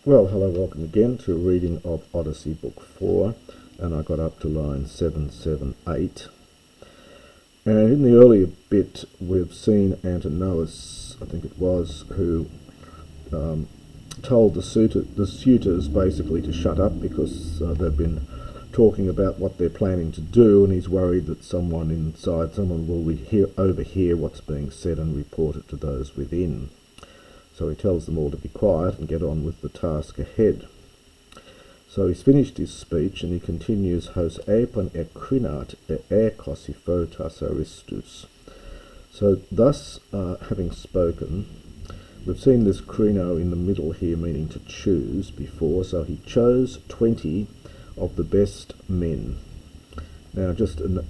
Well, hello, welcome again to a reading of Odyssey Book 4, and I got up to line 778. And in the earlier bit, we've seen Nedumos, I think it was, who told the suitors basically to shut up because they've been talking about what they're planning to do, and he's worried that someone will overhear what's being said and report it to those within. So he tells them all to be quiet and get on with the task ahead. So he's finished his speech and he continues, Hos epon ekrinat kosiphotas aristus. So thus, having spoken, we've seen this krino in the middle here meaning to choose before, so he chose 20 of the best men. Now just a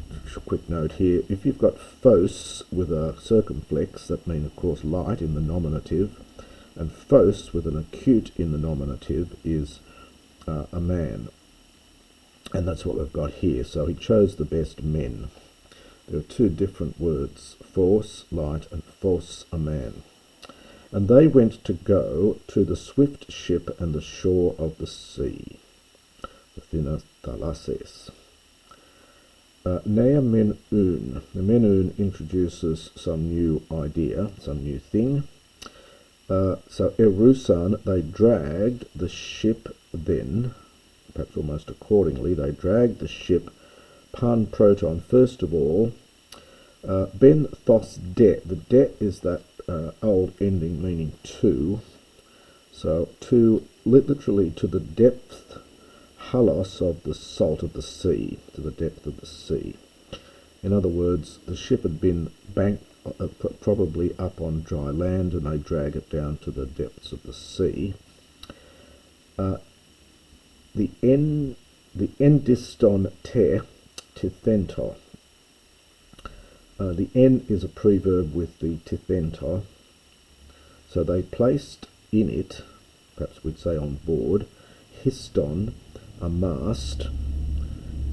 quick note here, if you've got phos with a circumflex, that means of course light in the nominative, and phos with an acute in the nominative is a man. And that's what we've got here. So he chose the best men. There are two different words, phos, light, and phos, a man. And they went to go to the swift ship and the shore of the sea. Athena thalases. Nea menun. The menun introduces some new idea, some new thing. So Erusan, they dragged the ship then, perhaps almost accordingly, they dragged the ship pan proton, first of all, ben thos de. The de is that old ending meaning to, so to, literally to the depth, halos of the salt of the sea, to the depth of the sea. In other words, the ship had been banked probably up on dry land, and they drag it down to the depths of the sea. The endiston te tithento. The en is a preverb with the tithento. So they placed in it, perhaps we'd say on board, histon, a mast.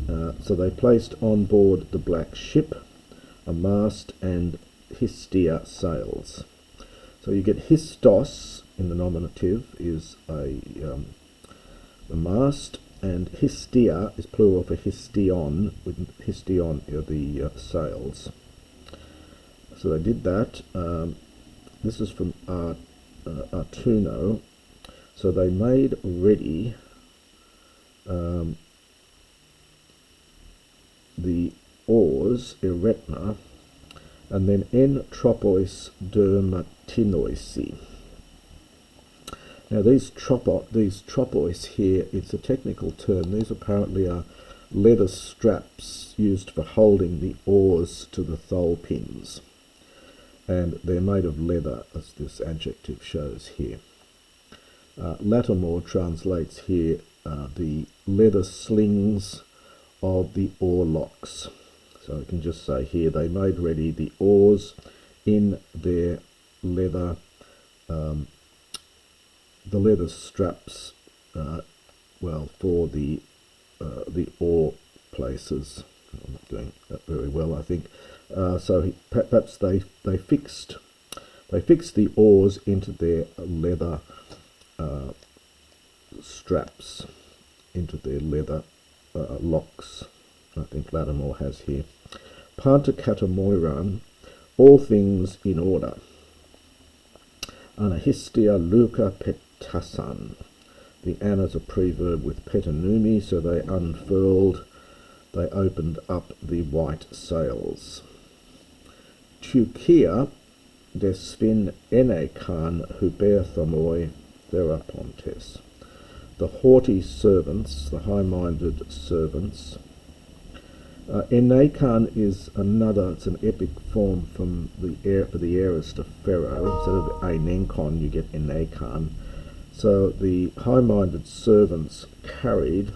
So they placed on board the black ship a mast and histia sails. So you get histos in the nominative is a mast, and histia is plural for histion, with histion are the sails. So they did that. This is from Artuno. So they made ready the oars, eretna, and then en tropois dermatinoisi. Now these tropois here, it's a technical term. These apparently are leather straps used for holding the oars to the thole pins. And they're made of leather, as this adjective shows here. Lattimore translates here the leather slings of the oar locks. So I can just say here, they made ready the oars in their leather, the leather straps, for the oar places. I'm not doing that very well, I think. So perhaps they fixed the oars into their leather straps, into their leather locks. I think Lattimore has here. Pantacatamoiran, all things in order. Anahistia Luca petasan. The an is a preverb with petanumi, so they unfurled, they opened up the white sails. Tukia despin enekan huberthamoi therapontes. The haughty servants, the high-minded servants. Enekan is another, it's an epic form from the aorist of Pharaoh. Instead of Enenkon, you get Enekan. So the high-minded servants carried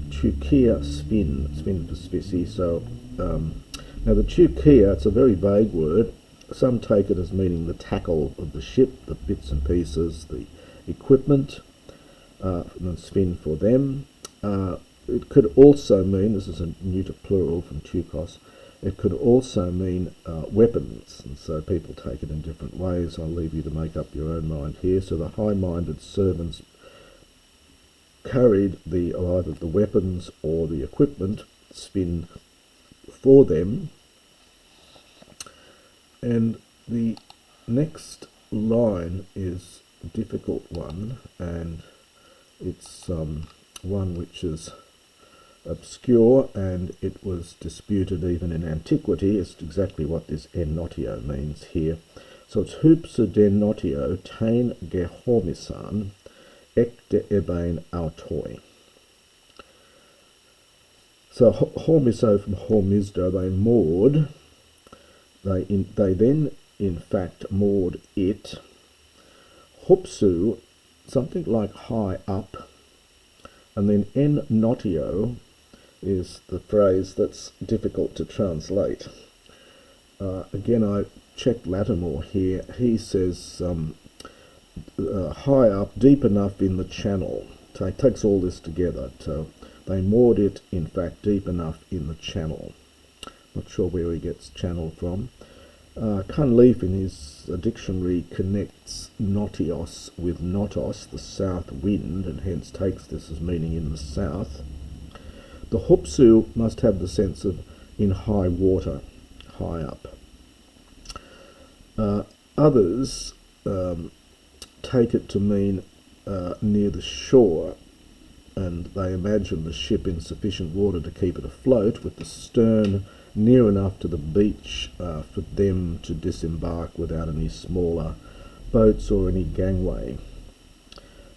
Tukia spin to specie. So now the Tukia, it's a very vague word. Some take it as meaning the tackle of the ship, the bits and pieces, the equipment, and then spin for them. It could also mean, this is a neuter plural from tukos, it could also mean weapons, and so people take it in different ways. I'll leave you to make up your own mind here. So the high-minded servants carried either the weapons or the equipment spin for them. And the next line is a difficult one, and it's one which is obscure, and it was disputed even in antiquity as to exactly what this ennotio means here. So it's hupsudennotio tain gehormisan ek de ebain autoi. So hormiso from hormisdo, they moored. They then, in fact, moored it. Hupsu, something like high up, and then ennotio is the phrase that's difficult to translate. Again, I checked Lattimore here. He says high up, deep enough in the channel. So he takes all this together. So they moored it, in fact, deep enough in the channel. Not sure where he gets channel from. Cunliffe in his dictionary connects notios with notos, the south wind, and hence takes this as meaning in the south. The hupsu must have the sense of in high water, high up. Others take it to mean near the shore, and they imagine the ship in sufficient water to keep it afloat, with the stern near enough to the beach for them to disembark without any smaller boats or any gangway.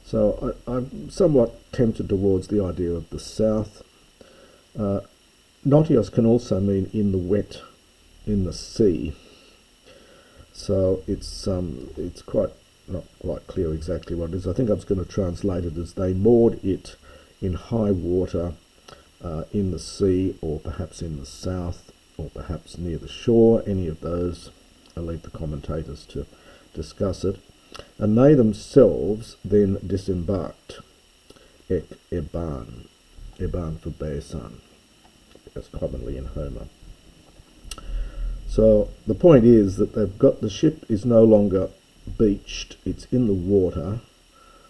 So I'm somewhat tempted towards the idea of the south. Notios can also mean in the wet, in the sea. So it's not quite clear exactly what it is. I think I'm just going to translate it as they moored it in high water, in the sea, or perhaps in the south, or perhaps near the shore. Any of those, I'll leave the commentators to discuss it. And they themselves then disembarked. Ek eban, eban for besan, as commonly in Homer. So the point is that the ship is no longer beached, it's in the water.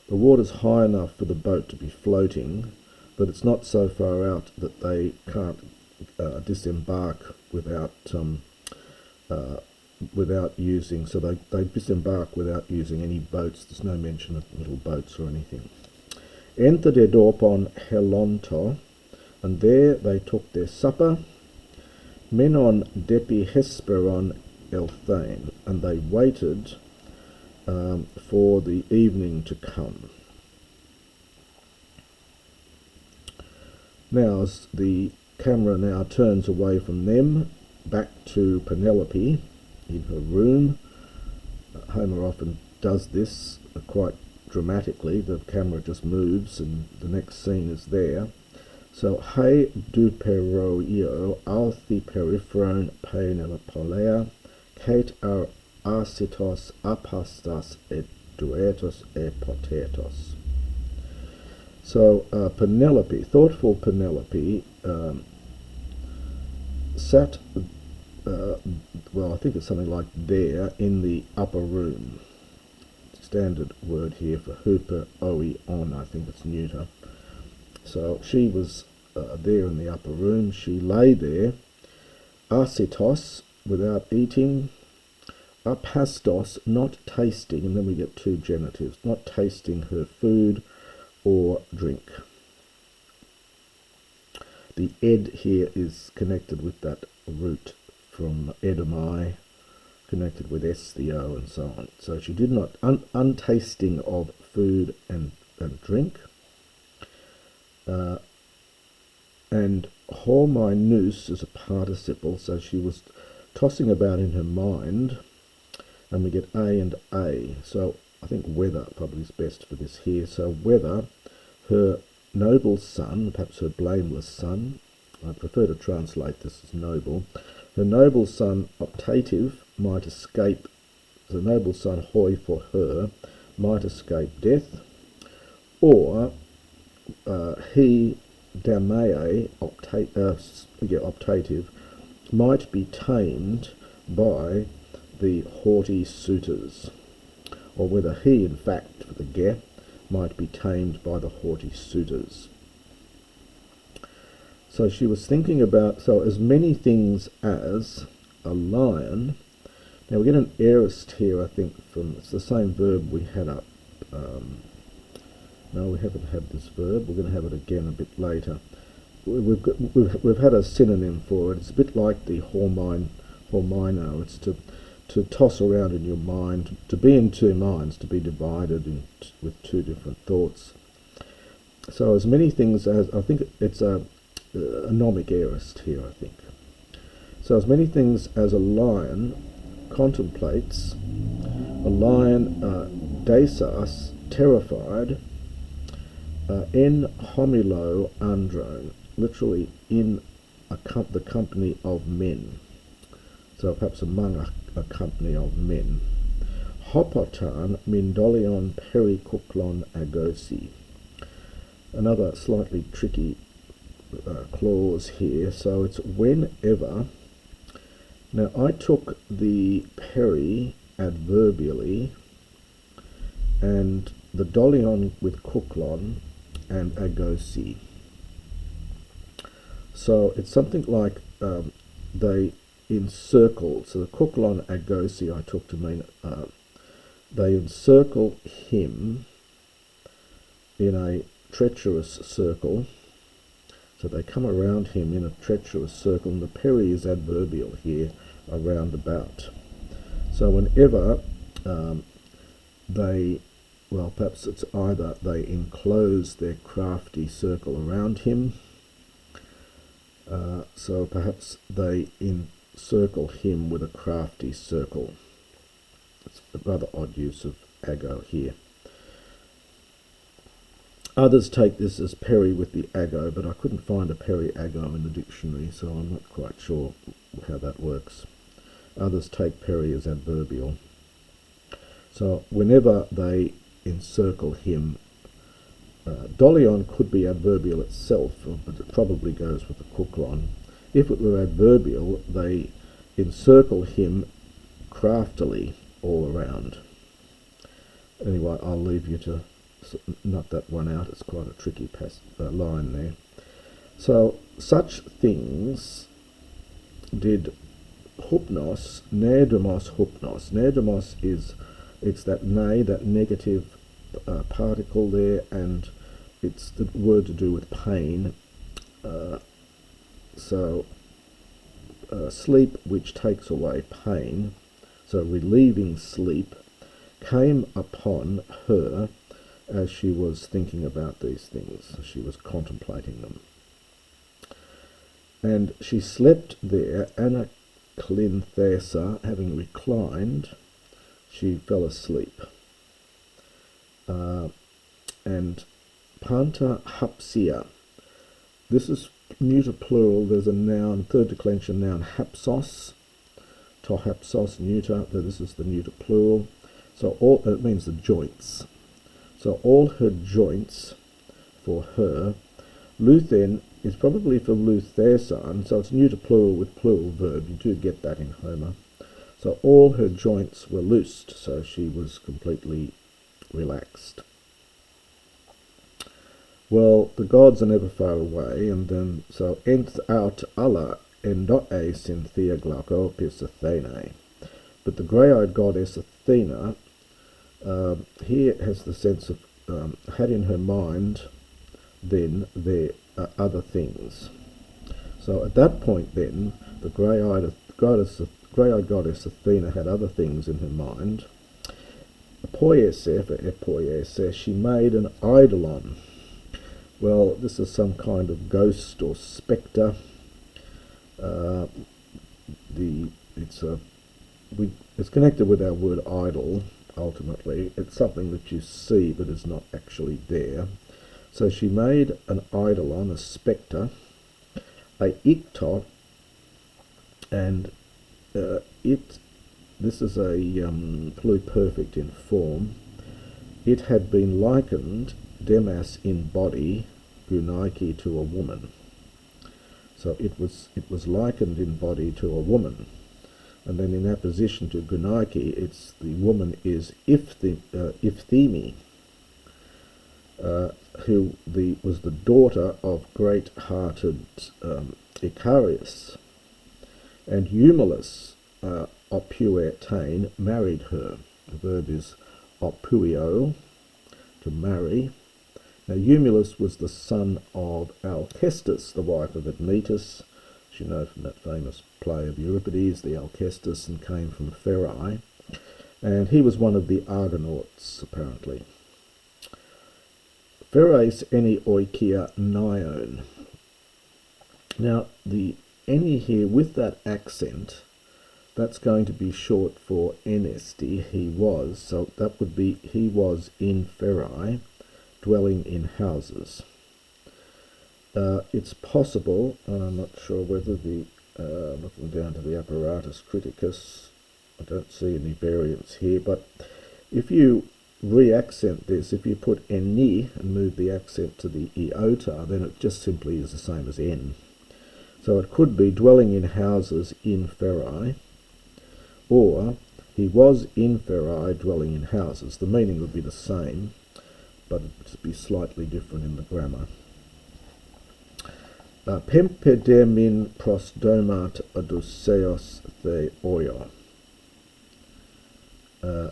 The water's high enough for the boat to be floating, but it's not so far out that they can't disembark without using. So they disembark without using any boats. There's no mention of little boats or anything. Enter de dorpon helonto, and there they took their supper. Menon depi hesperon Iphthime, and they waited for the evening to come. Now, as the camera now turns away from them, back to Penelope in her room. Homer often does this quite dramatically. The camera just moves and the next scene is there. So, he duperoio althi periphron Penelopolea, Kate ar arsitos apastas et duetos e potetos. So Penelope, thoughtful Penelope, sat, well, I think it's something like there, in the upper room. Standard word here for hooper, on, I think it's neuter. So she was there in the upper room. She lay there, arsitos, without eating, apastos, not tasting, and then we get two genitives, not tasting her food or drink. The ed here is connected with that root from edamai, connected with esthio and so on. So she did not, untasting of food and drink. And horminus is a participle, so she was tossing about in her mind, and we get a and a. So I think whether probably is best for this here. So whether her noble son, perhaps her blameless son, I prefer to translate this as noble, her noble son optative might escape, the noble son hoi for her, might escape death, or he damee optative might be tamed by the haughty suitors, or whether he, in fact, for the ge, might be tamed by the haughty suitors. So she was thinking about, so as many things as a lion. Now we get an aorist here, I think, from, it's the same verb we had up. No, we haven't had this verb. We're going to have it again a bit later. We've had a synonym for it. It's a bit like the hormino. It's to toss around in your mind, to be in two minds, to be divided with two different thoughts. So as many things as, I think it's a nomic aorist here, I think. So as many things as a lion contemplates, a lion daesas, terrified, en homilo andron, literally in the company of men. So perhaps among a company of men. Hopotan mindolion perikuklon agosi. Another slightly tricky clause here. So it's whenever. Now I took the peri adverbially and the dolion with kuklon and agosi. So it's something like they encircle. So the kuklon agosi I took to mean they encircle him in a treacherous circle. So they come around him in a treacherous circle, and the peri is adverbial here, around about. So whenever they, well, perhaps it's either they enclose their crafty circle around him, so perhaps they encircle him with a crafty circle. It's a rather odd use of ago here. Others take this as peri with the ago, but I couldn't find a peri ago in the dictionary, so I'm not quite sure how that works. Others take peri as adverbial. So whenever they encircle him, dolion could be adverbial itself, but it probably goes with the kuklon. If it were adverbial, they encircle him craftily all around. Anyway, I'll leave you to nut that one out. It's quite a tricky line there. So such things did hupnos, Nedumos hupnos. Nedumos is, it's that ne, that negative particle there, and it's the word to do with pain. Sleep which takes away pain, so relieving sleep, came upon her as she was thinking about these things. She was contemplating them. And she slept there, anaclinthesa, having reclined, she fell asleep. And panta hapsia, this is neuter plural. There's a noun, third declension noun, hapsos, to hapsos, neuter. This is the neuter plural. So all, it means the joints. So all her joints for her. Luthen is probably from luthesan, so it's neuter plural with plural verb. You do get that in Homer. So all her joints were loosed, so she was completely relaxed. Well, the gods are never far away, and then so enth out alla endoe synthea glaucopis Athenae. But the grey-eyed goddess Athena here has the sense of had in her mind then there are other things. So at that point then the grey-eyed goddess Athena had other things in her mind. Poiese, for epoiese, she made an eidolon. Well, this is some kind of ghost or spectre. It's connected with our word idol. Ultimately, it's something that you see but is not actually there. So she made an eidolon, a spectre, a ikto, and this is a pluperfect in form. It had been likened, demas in body, gunaiki, to a woman. So it was likened in body to a woman. And then in apposition to gunaiki, it's the woman is Iphthime. who was the daughter of great-hearted Icarius, and Eumelus opuetain married her. The verb is opuio, to marry. Now Eumelus was the son of Alcestis, the wife of Admetus, as you know from that famous play of Euripides, the Alcestis, and came from Pherae, and he was one of the Argonauts, apparently. Pheres eni oikia nion. Now the eni here with that accent, that's going to be short for enesti, he was, so that would be he was in Pherae, dwelling in houses. It's possible, and I'm not sure whether looking down to the apparatus criticus, I don't see any variants here, but if you re-accent this, if you put eni and move the accent to the iota, then it just simply is the same as n. So it could be dwelling in houses in Pherae, or he was in Pherae dwelling in houses. The meaning would be the same, but it would be slightly different in the grammar. Pempedemin prosdomat Odysseus the oio.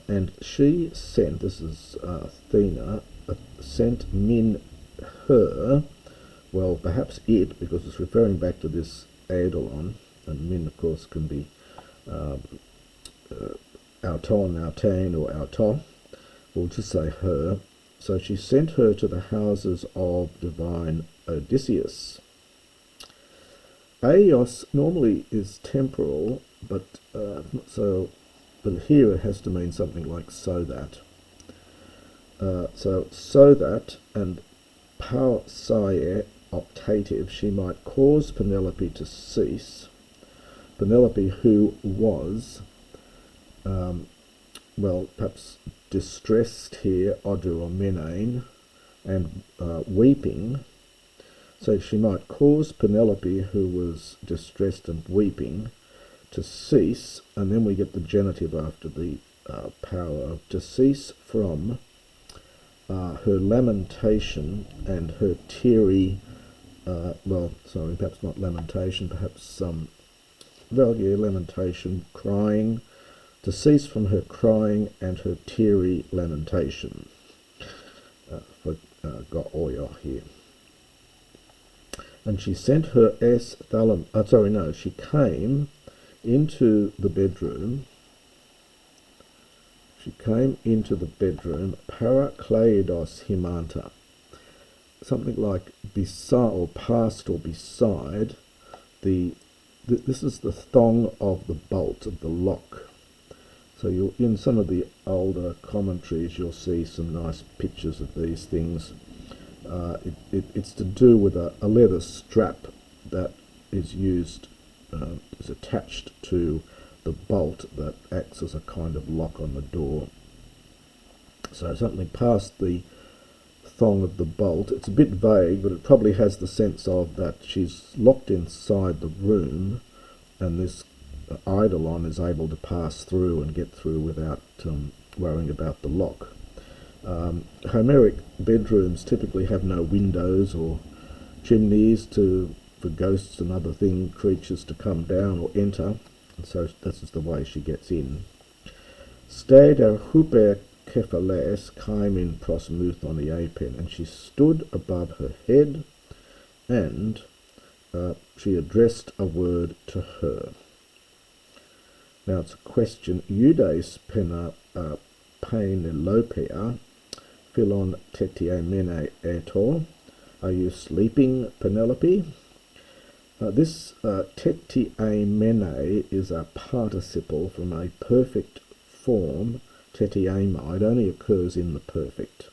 And she sent, this is Athena, sent min her, well, perhaps it, because it's referring back to this eidolon, and min, of course, can be auton, autain, or auto. We'll just say her. So she sent her to the houses of divine Odysseus. Aios normally is temporal, but but here it has to mean something like so that. So that, and pausae optative, she might cause Penelope to cease. Penelope, who was, well, perhaps distressed here, oduomenein, and weeping. So she might cause Penelope, who was distressed and weeping, to cease, and then we get the genitive after the power, to cease from her lamentation and her teary, perhaps not lamentation, perhaps lamentation, crying, to cease from her crying and her teary lamentation. Got oyo here. And she sent her she came into the bedroom. She came into the bedroom, parakleidos himanta, something like beside or past or beside this is the thong of the bolt of the lock. So in some of the older commentaries you'll see some nice pictures of these things. It's to do with a leather strap that is used, is attached to the bolt that acts as a kind of lock on the door. So something past the thong of the bolt. It's a bit vague, but it probably has the sense of that she's locked inside the room, and this eidolon is able to pass through and get through without worrying about the lock. Homeric bedrooms typically have no windows or chimneys for ghosts and other creatures to come down or enter, and so this is the way she gets in. Stader huper kephales kaimin prosmuthon iapen, and she stood above her head, and she addressed a word to her. Now it's a question. Eudes Penelopea philon tetiamene eto. Are you sleeping, Penelope? This tetiamene is a participle from a perfect form, tetiama. It only occurs in the perfect.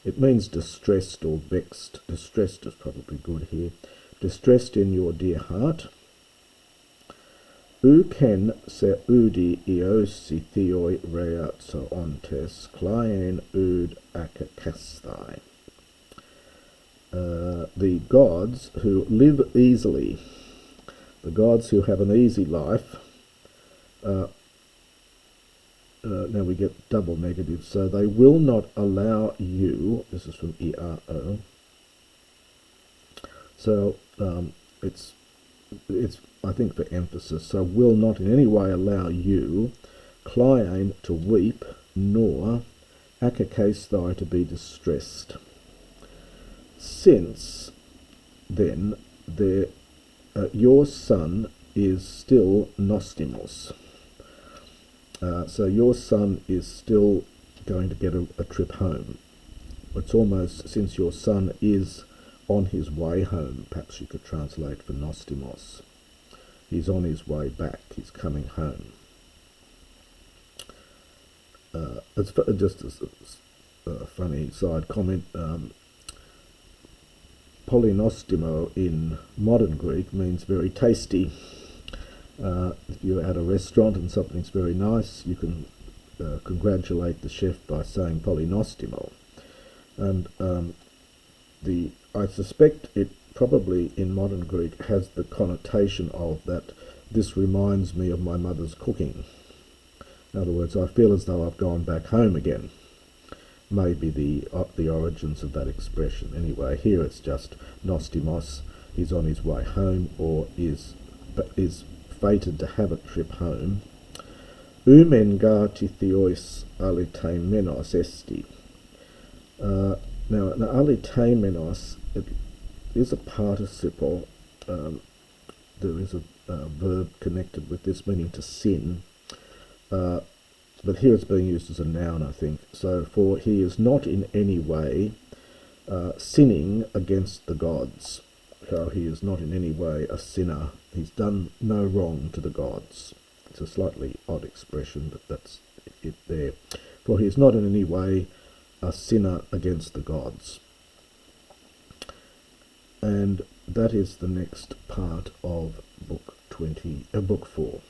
It means distressed or vexed. Distressed is probably good here. Distressed in your dear heart. Uken se udi iosi theoi rea zoontes, kleien ud akakasthai. The gods who live easily, the gods who have an easy life, now we get double negative. So they will not allow you. This is from ERO. So it's I think for emphasis. So will not in any way allow you, Clyane, to weep, nor Akacaesthai to be distressed. Since then your son is still Nostimos. So your son is still going to get a trip home. It's almost, since your son is on his way home, perhaps you could translate for Nostimos. He's on his way back, he's coming home. It's just a funny side comment. Polynostimo in modern Greek means very tasty. If you're at a restaurant and something's very nice, you can congratulate the chef by saying polynostimo. And I suspect it probably in modern Greek has the connotation of that this reminds me of my mother's cooking. In other words, I feel as though I've gone back home again. Maybe the origins of that expression. Anyway, here it's just Nostimos is on his way home, or is fated to have a trip home. Umen gartithiois alitemenos esti. Now, alitemenos, it is a participle. There is a verb connected with this meaning to sin. But here it's being used as a noun, I think. So, for he is not in any way sinning against the gods. So he is not in any way a sinner. He's done no wrong to the gods. It's a slightly odd expression, but that's it there. For he is not in any way a sinner against the gods. And that is the next part of book 4.